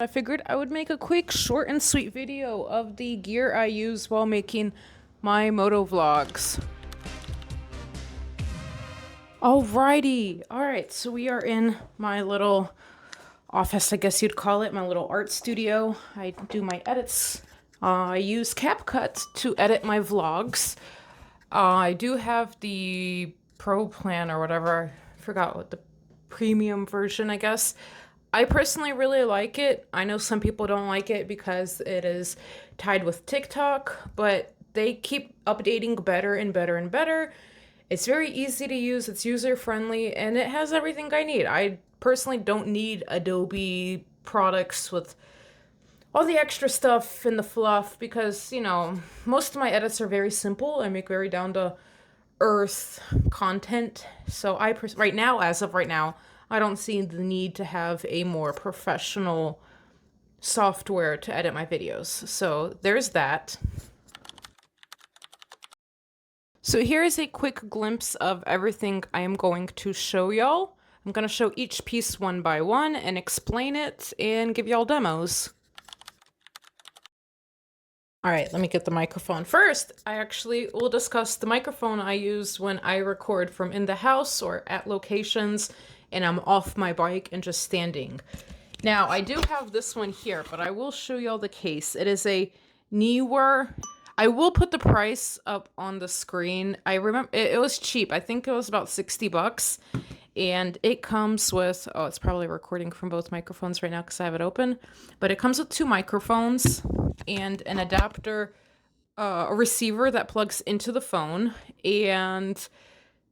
I figured I would make a quick, short and sweet video of the gear I use while making my moto vlogs. Alrighty, alright, so we are in my little office, I guess you'd call it, my little art studio. I do my edits. I use CapCut to edit my vlogs. I do have the Pro plan or whatever, I forgot what the premium version, I guess. I personally really like it. I know some people don't like it because it is tied with TikTok, but they keep updating better and better and better. It's very easy to use, it's user-friendly, and it has everything I need. I personally don't need Adobe products with all the extra stuff and the fluff because, you know, most of my edits are very simple. I make very down-to-earth content. So right now, as of right now, I don't see the need to have a more professional software to edit my videos. So there's that. So here's a quick glimpse of everything I am going to show y'all. I'm going to show each piece one by one and explain it and give y'all demos. All right, let me get the microphone. First, I actually will discuss the microphone I use when I record from in the house or at locations and I'm off my bike and just standing. Now, I do have this one here, but I will show y'all the case. It is a NeeWer. I will put the price up on the screen. I remember it was cheap. I think it was about 60 bucks. And it comes with, oh, it's probably recording from both microphones right now because I have it open. But it comes with 2 microphones and an adapter, a receiver that plugs into the phone. And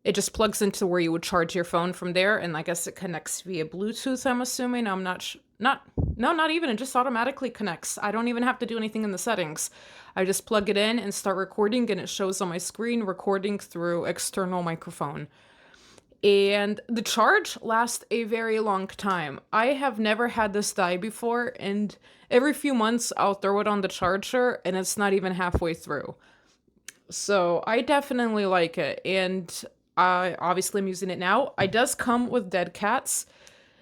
it just plugs into where you would charge your phone from there, and I guess it connects via Bluetooth, I'm assuming. I'm not not even, it just automatically connects. I don't even have to do anything in the settings. I just plug it in and start recording, and it shows on my screen recording through external microphone. And the charge lasts a very long time. I have never had this die before, and every few months I'll throw it on the charger, and it's not even halfway through. So I definitely like it, and obviously I'm using it now. It does come with dead cats,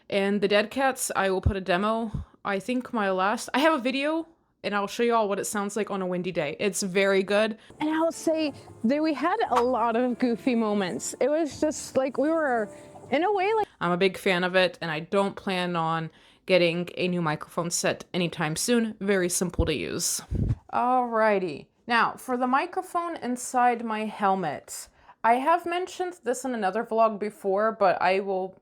and the dead cats, I will put a demo. I think I have a video, and I'll show you all what it sounds like on a windy day. It's very good. And I'll say that we had a lot of goofy moments. It was just like we were, in a way, like... I'm a big fan of it, and I don't plan on getting a new microphone set anytime soon. Very simple to use. Alrighty. Now, for the microphone inside my helmet, I have mentioned this in another vlog before, but I will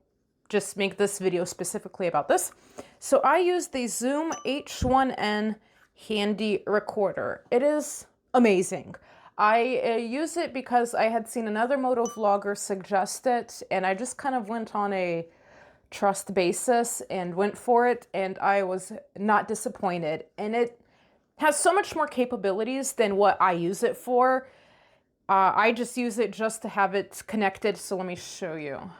just make this video specifically about this. So I use the Zoom H1N handy recorder. It is amazing. I use it because I had seen another motovlogger suggest it, and I just kind of went on a trust basis and went for it, and I was not disappointed. And it has so much more capabilities than what I use it for. I just use it just to have it connected, so let me show you.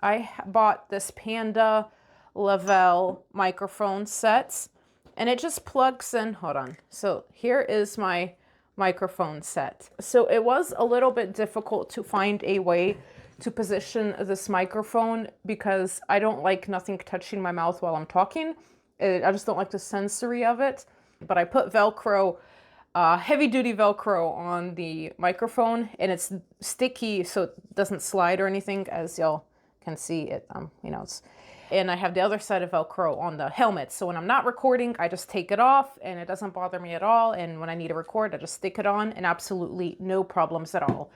I bought this Panda Lavelle microphone set, and it just plugs in. Hold on. So here is my microphone set. So it was a little bit difficult to find a way to position this microphone because I don't like nothing touching my mouth while I'm talking. I just don't like the sensory of it. But I put Velcro, heavy-duty Velcro on the microphone, and it's sticky, so it doesn't slide or anything, as y'all can see it. You know, and I have the other side of Velcro on the helmet, so when I'm not recording, I just take it off, and it doesn't bother me at all. And when I need to record, I just stick it on, and absolutely no problems at all.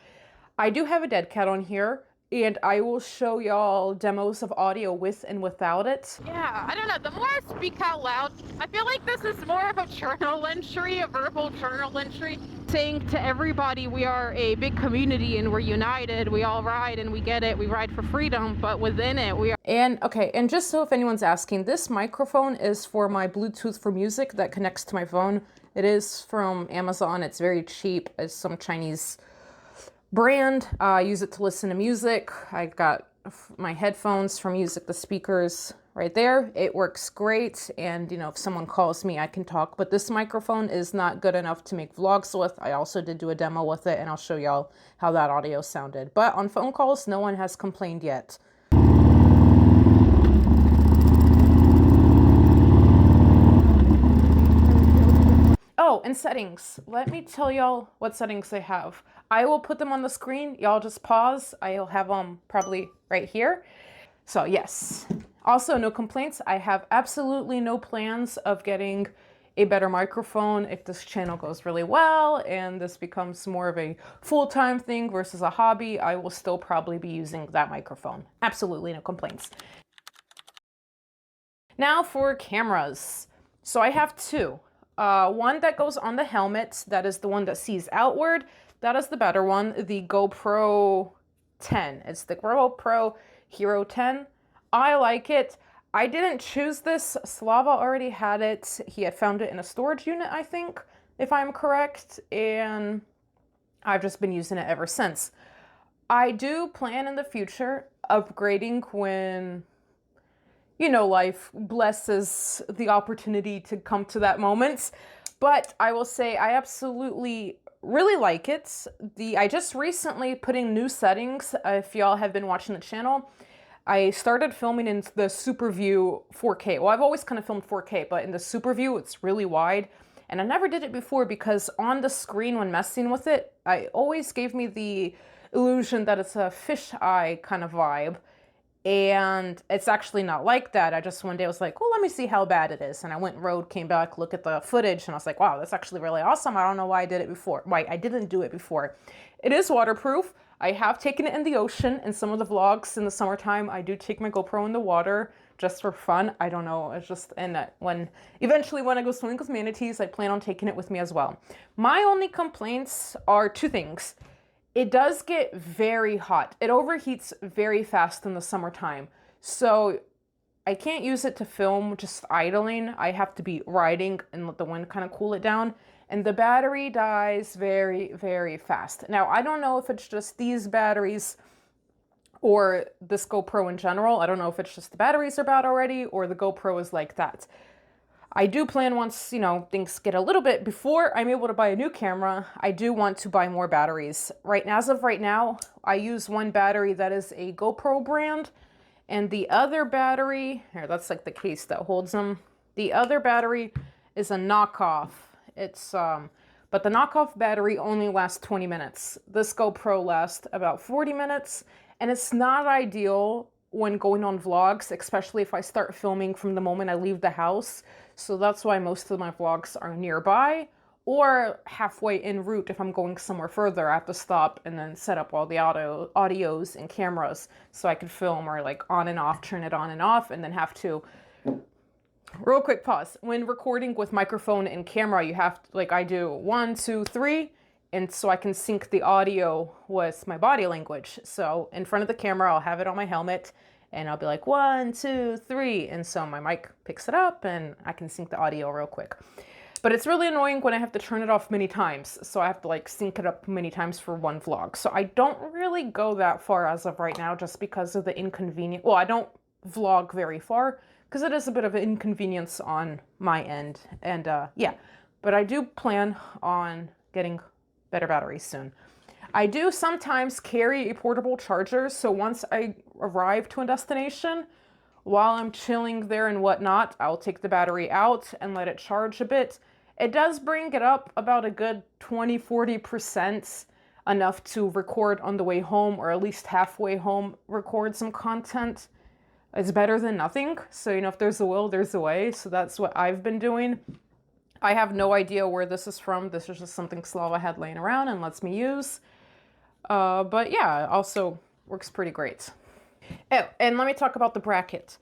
I do have a dead cat on here, and I will show y'all demos of audio with and without it. Yeah, I don't know. The more I speak out loud, I feel like this is more of a journal entry, a verbal journal entry, saying to everybody we are a big community and we're united. We all ride and we get it. We ride for freedom, but within it, we are... And okay, and just so if anyone's asking, this microphone is for my Bluetooth for music that connects to my phone. It is from Amazon. It's very cheap. It's some Chinese brand. I use it to listen to music. I got my headphones for music, the speakers right there. It works great, and you know, if someone calls me, I can talk, but this microphone is not good enough to make vlogs with. I also did do a demo with it, and I'll show y'all how that audio sounded. But on phone calls, no one has complained yet. in settings, let me tell y'all what settings I have. I will put them on the screen. Y'all just pause. I'll have them probably right here. So yes. Also, no complaints. I have absolutely no plans of getting a better microphone if this channel goes really well and this becomes more of a full-time thing versus a hobby. I will still probably be using that microphone. Absolutely no complaints. Now for cameras. So I have two. One that goes on the helmet, that is the one that sees outward. That is the better one, the GoPro 10. It's the GoPro Hero 10. I like it. I didn't choose this. Slava already had it. He had found it in a storage unit, I think, if I'm correct, and I've just been using it ever since. I do plan in the future upgrading when, you know, life blesses the opportunity to come to that moment. But I will say I absolutely really like it. I just recently put in new settings. If y'all have been watching the channel, I started filming in the Super View 4K. Well, I've always kind of filmed 4K, but in the Super View, it's really wide. And I never did it before because on the screen when messing with it, I always gave me the illusion that it's a fisheye kind of vibe. And it's actually not like that. I just one day was like, well, let me see how bad it is. And I went road, came back, look at the footage, and I was like, wow, that's actually really awesome. I don't know why I did it before. Why I didn't do it before. It is waterproof. I have taken it in the ocean. In some of the vlogs in the summertime, I do take my GoPro in the water just for fun. I don't know. It's just, and eventually when I go swimming with manatees, I plan on taking it with me as well. My only complaints are two things. It does get very hot. It overheats very fast in the summertime. So I can't use it to film just idling. I have to be riding and let the wind kind of cool it down. And the battery dies very, very fast. Now, I don't know if it's just these batteries or this GoPro in general. I don't know if it's just the batteries are bad already or the GoPro is like that. I do plan once, you know, things get a little bit, before I'm able to buy a new camera, I do want to buy more batteries. As of right now, I use one battery that is a GoPro brand, and the other battery, here, that's like the case that holds them. The other battery is a knockoff. It's, but the knockoff battery only lasts 20 minutes. This GoPro lasts about 40 minutes, and it's not ideal when going on vlogs, especially if I start filming from the moment I leave the house. So that's why most of my vlogs are nearby or halfway en route. If I'm going somewhere further, I have to stop and then set up all the audios and cameras so I can film, or like on and off, turn it on and off, and then have to, real quick pause. When recording with microphone and camera, you have to, like I do 1, 2, 3, and so I can sync the audio with my body language. So in front of the camera, I'll have it on my helmet, and I'll be like 1, 2, 3. And so my mic picks it up and I can sync the audio real quick. But it's really annoying when I have to turn it off many times. So I have to like sync it up many times for one vlog. So I don't really go that far as of right now just because of the inconvenience. Well, I don't vlog very far because it is a bit of an inconvenience on my end. And yeah, but I do plan on getting better batteries soon. I do sometimes carry a portable charger, so once I arrive to a destination, while I'm chilling there and whatnot, I'll take the battery out and let it charge a bit. It does bring it up about a good 20–40%, enough to record on the way home, or at least halfway home, record some content. It's better than nothing, so you know, if there's a will, there's a way, so that's what I've been doing. I have no idea where this is from. This is just something Slava had laying around and lets me use. But yeah, also works pretty great. Oh, and let me talk about the bracket.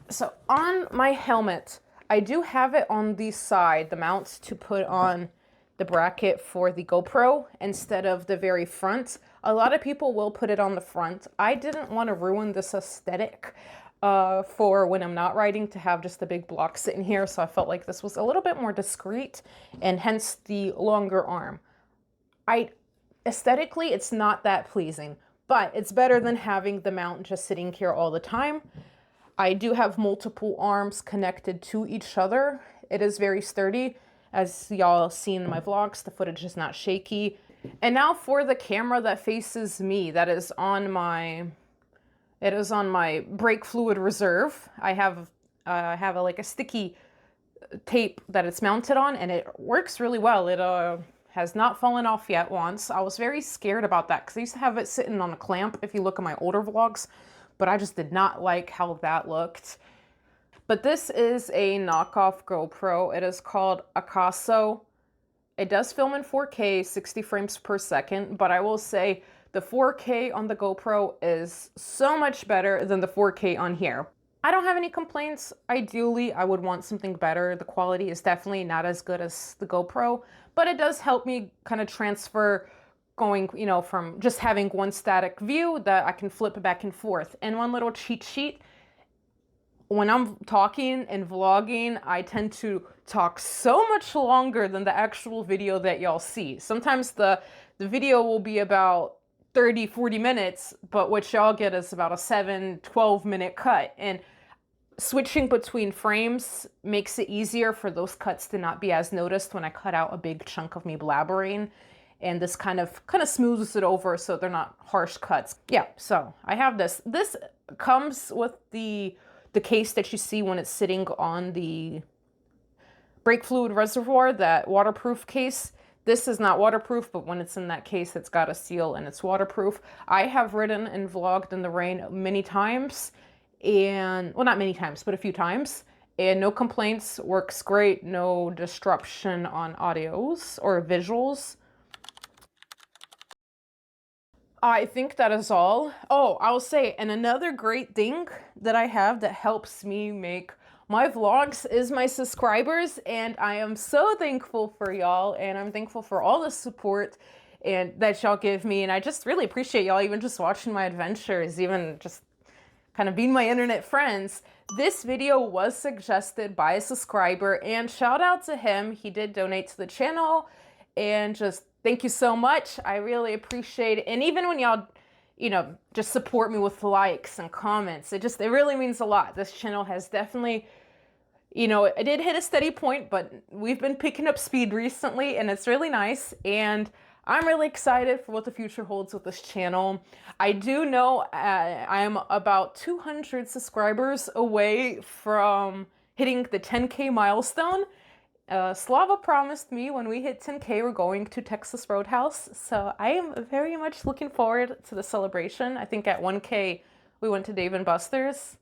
So on my helmet, I do have it on the side, the mount to put on the bracket for the GoPro instead of the very front. A lot of people will put it on the front. I didn't want to ruin this aesthetic for when I'm not riding, to have just a big block sitting here. So I felt like this was a little bit more discreet, and hence the longer arm. Aesthetically, it's not that pleasing, but it's better than having the mount just sitting here all the time. I do have multiple arms connected to each other. It is very sturdy. As y'all seen in my vlogs, the footage is not shaky. And now for the camera that faces me, that is on my, it is on my brake fluid reserve. I have like a sticky tape that it's mounted on, and it works really well. It has not fallen off yet once. I was very scared about that because I used to have it sitting on a clamp if you look at my older vlogs, but I just did not like how that looked. But this is a knockoff GoPro. It is called Akaso. It does film in 4K, 60 frames per second, but I will say the 4K on the GoPro is so much better than the 4K on here. I don't have any complaints. Ideally, I would want something better. The quality is definitely not as good as the GoPro, but it does help me kind of transfer going, you know, from just having one static view that I can flip back and forth. And one little cheat sheet, when I'm talking and vlogging, I tend to talk so much longer than the actual video that y'all see. Sometimes the video will be about 30, 40 minutes, but what y'all get is about a 7, 12-minute cut. And switching between frames makes it easier for those cuts to not be as noticed when I cut out a big chunk of me blabbering. And this kind of smooths it over so they're not harsh cuts. Yeah, so I have this. This comes with the case that you see when it's sitting on the brake fluid reservoir, that waterproof case. This is not waterproof, but when it's in that case, it's got a seal and it's waterproof. I have ridden and vlogged in the rain many times, and, well, not many times, but a few times, and no complaints, works great, no disruption on audios or visuals. I think that is all. Oh, I'll say, and another great thing that I have that helps me make my vlogs is my subscribers, and I am so thankful for y'all, and I'm thankful for all the support and that y'all give me, and I just really appreciate y'all even just watching my adventures, even just kind of being my internet friends. This video was suggested by a subscriber, and shout out to him. He did donate to the channel, and just thank you so much. I really appreciate it. And even when y'all, you know, just support me with likes and comments, it really means a lot. This channel has definitely, you know, it did hit a steady point, but we've been picking up speed recently, and it's really nice. And I'm really excited for what the future holds with this channel. I do know I am about 200 subscribers away from hitting the 10K milestone. Slava promised me when we hit 10K, we're going to Texas Roadhouse. So I am very much looking forward to the celebration. I think at 1K, we went to Dave & Buster's.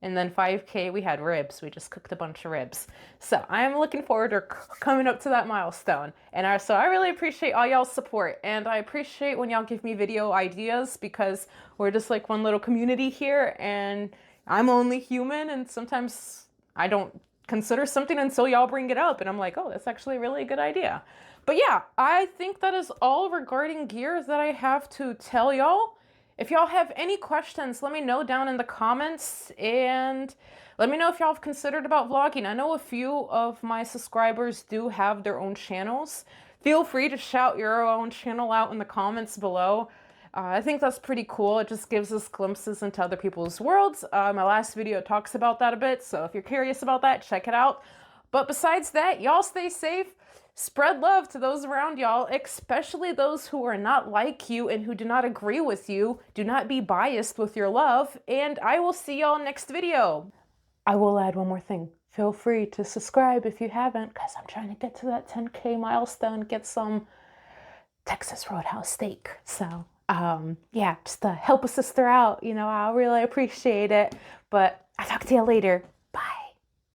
And then 5K, we had ribs. We just cooked a bunch of ribs. So I'm looking forward to coming up to that milestone. And so I really appreciate all y'all's support. And I appreciate when y'all give me video ideas, because we're just like one little community here. And I'm only human. And sometimes I don't consider something until y'all bring it up. And I'm like, oh, that's actually a really good idea. But yeah, I think that is all regarding gear that I have to tell y'all. If y'all have any questions, let me know down in the comments, and let me know if y'all have considered about vlogging. I know a few of my subscribers do have their own channels. Feel free to shout your own channel out in the comments below. I think that's pretty cool. It just gives us glimpses into other people's worlds. My last video talks about that a bit, so if you're curious about that, check it out. But besides that, y'all stay safe. Spread love to those around y'all, especially those who are not like you and who do not agree with you. Do not be biased with your love, and I will see y'all next video. I will add one more thing. Feel free to subscribe if you haven't, because I'm trying to get to that 10K milestone, get some Texas Roadhouse steak. So, yeah, just help a sister out. You know, I really appreciate it. But I'll talk to you later.